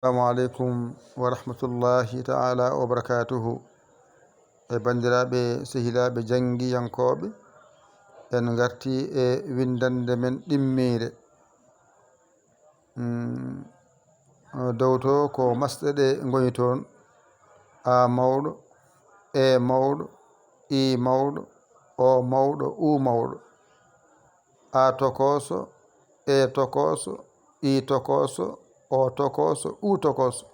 Assalamu alaikum wa rahmatullahi ta'ala wa barakatuhu. Bandiraɓe sehilaɓe jangiyankoɓe, en garti e windande men ɗimmire dow to ko masɗe ɗe goni toon: a mawɗo, e mawɗo, i mawɗo, o mawɗo, u mawɗo. A tokoso, e tokoso, i tokoso, o tokoso, u tokoso.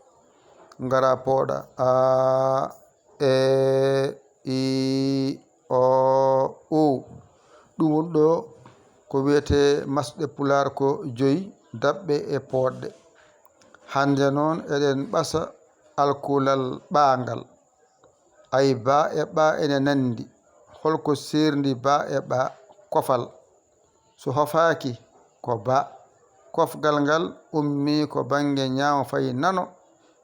Ngara pooɗa a, e, i, o, u. ɗum woni ɗo ko wiyete masɗe pular ko joyi daɓɓe e poɗɗe. Hande noon eɗen ɓasa alkulal ɓangal. Ay ba e ɓa ene nandi. Holko serndi ba e ɓa? Kofal. So hofaki ko ba. Kofgal ngal ummi ko bange ñaamo fayi nano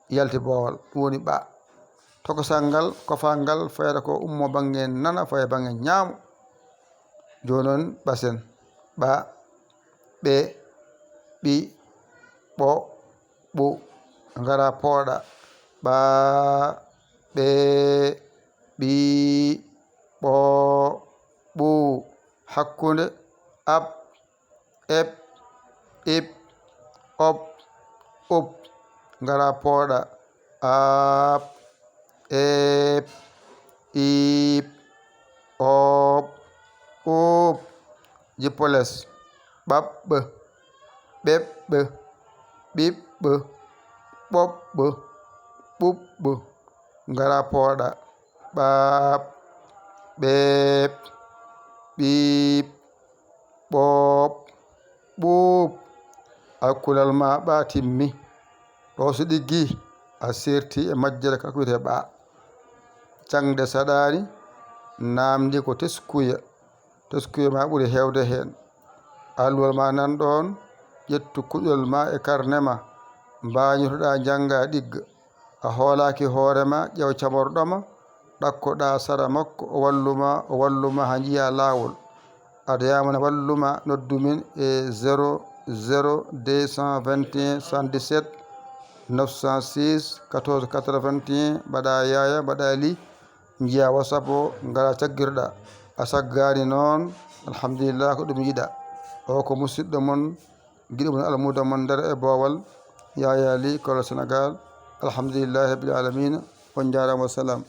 yalti boowal, ɗum woni ɓa. Tokosal ngal, kofal ngal fayata ko ummo bange nana faya bange ñaamo. Joni noon ɓasen: ɓa, ɓe, ɓi, ɓo, ɓu. Ngara pooɗa ɓa, ɓe, ɓi, ɓo, ɓu. Hakkunde ab, eb, ib, ob, ub. Ngara pooɗa ab, eb, ib, ob, ub. Jippo less: ɓaɓɓe, ɓeɓɓe, ɓiɓɓe, ɓoɓɓe, ɓuɓɓe. Ngara pooɗa ɓaɓ, ɓeɓ, ɓiɓ, ɓoɓ, ɓuuɓ. Alkulal ma ɓa timmi. Ɗo so ɗiggi a serti e majjere kala ko wiyete ɓa. Cangde saɗani, namdi ko teskuya. Teskuya ma ɓuuri hewde hen. Alluwal ma nan ɗon. ƴettu kuɗol ma e carnet ma, mbañotoɗa jangga ɗigga. A hoolaki hoorema, ƴeew camorɗoma, ɗakkoɗa sara makko, o walluma ha jiiya lawol. Aɗa yamana walluma, noddumin e 00 221 77 906 14 81. mbaɗa yaya, mbaɗa li, jiiya WhatsApp o, ngara caggirɗa. A saggani noon, alhamdulillah, ko ɗum yiɗa. O ko musidɗo mon, guiɗo mon, almuda mon nder e boowal, Yaya Ly, Kolda Sénégal. Alhamdulillahi rabbil alamina. On jarama, wassalam.